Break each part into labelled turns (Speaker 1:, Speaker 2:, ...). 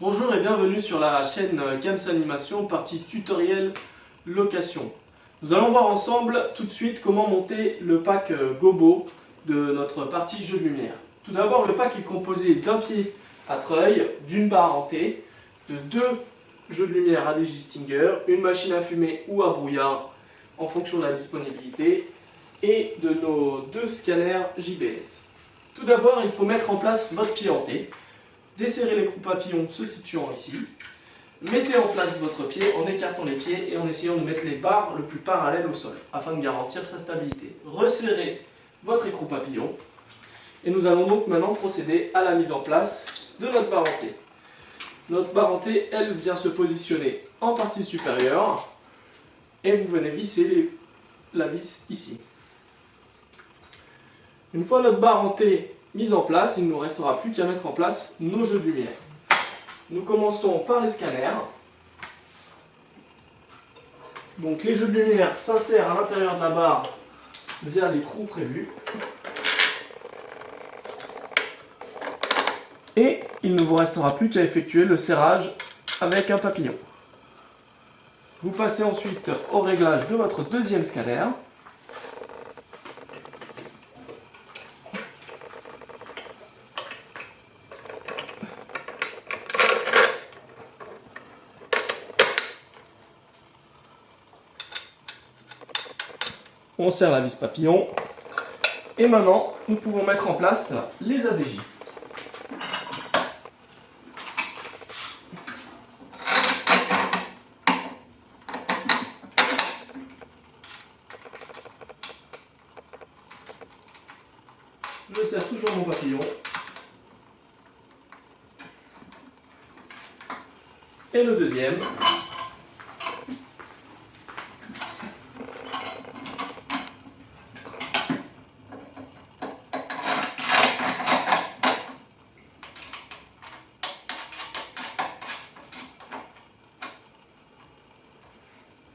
Speaker 1: Bonjour et bienvenue sur la chaîne Cams Animation, partie tutoriel location. Nous allons voir ensemble tout de suite comment monter le pack Gobo de notre partie jeu de lumière. Tout d'abord, le pack est composé d'un pied à treuil, d'une barre en T, de deux jeux de lumière ADJ Stinger, une machine à fumer ou à brouillard en fonction de la disponibilité et de nos deux scanners JBS. Tout d'abord, il faut mettre en place votre pied en T. Desserrez l'écrou papillon se situant ici. Mettez en place votre pied en écartant les pieds et en essayant de mettre les barres le plus parallèles au sol afin de garantir sa stabilité. Resserrez votre écrou papillon et nous allons donc maintenant procéder à la mise en place de notre barre en T. Notre barre en T, elle, vient se positionner en partie supérieure et vous venez visser la vis ici. Une fois notre barre en T mise en place, il ne nous restera plus qu'à mettre en place nos jeux de lumière. Nous commençons par les scanners. Donc les jeux de lumière s'insèrent à l'intérieur de la barre via les trous prévus. Et il ne vous restera plus qu'à effectuer le serrage avec un papillon. Vous passez ensuite au réglage de votre deuxième scanner. On serre la vis papillon et maintenant nous pouvons mettre en place les ADJ. Je serre toujours mon papillon et le deuxième.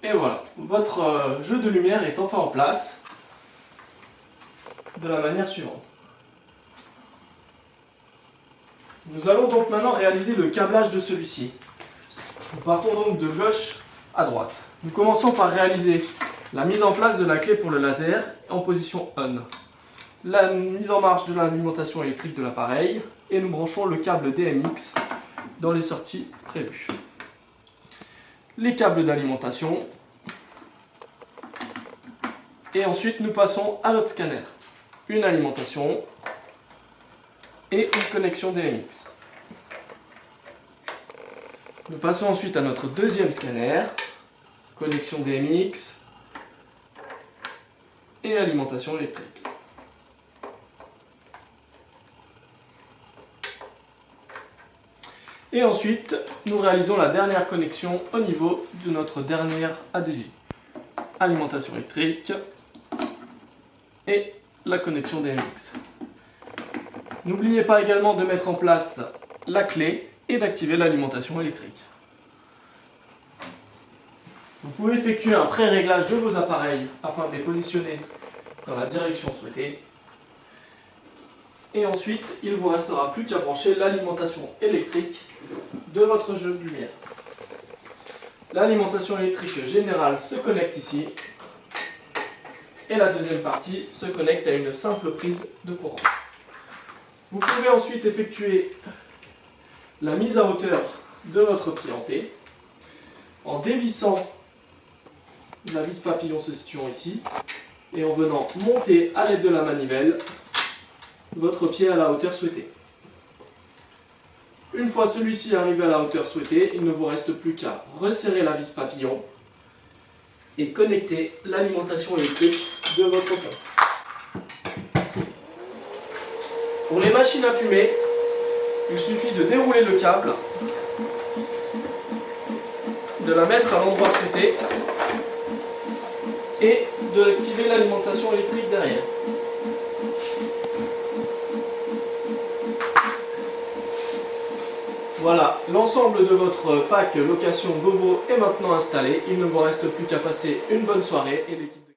Speaker 1: Et voilà, votre jeu de lumière est enfin en place de la manière suivante. Nous allons donc maintenant réaliser le câblage de celui-ci. Nous partons donc de gauche à droite. Nous commençons par réaliser la mise en place de la clé pour le laser en position on, la mise en marche de l'alimentation électrique de l'appareil et nous branchons le câble DMX dans les sorties prévues. Les câbles d'alimentation. Et ensuite, nous passons à notre scanner. Une alimentation et une connexion DMX. Nous passons ensuite à notre deuxième scanner. Connexion DMX et alimentation électrique. Et ensuite, nous réalisons la dernière connexion au niveau de notre dernière ADJ. Alimentation électrique et la connexion DMX. N'oubliez pas également de mettre en place la clé et d'activer l'alimentation électrique. Vous pouvez effectuer un pré-réglage de vos appareils afin de les positionner dans la direction souhaitée. Et ensuite, il ne vous restera plus qu'à brancher l'alimentation électrique de votre jeu de lumière. L'alimentation électrique générale se connecte ici. Et la deuxième partie se connecte à une simple prise de courant. Vous pouvez ensuite effectuer la mise à hauteur de votre pied en T en dévissant la vis papillon se situant ici et en venant monter à l'aide de la manivelle votre pied à la hauteur souhaitée. Une fois celui-ci arrivé à la hauteur souhaitée, il ne vous reste plus qu'à resserrer la vis papillon et connecter l'alimentation électrique de votre pompe. Pour les machines à fumer, il suffit de dérouler le câble, de la mettre à l'endroit souhaité et d'activer l'alimentation électrique derrière. Voilà, l'ensemble de votre pack location Gobo est maintenant installé. Il ne vous reste plus qu'à passer une bonne soirée et l'équipe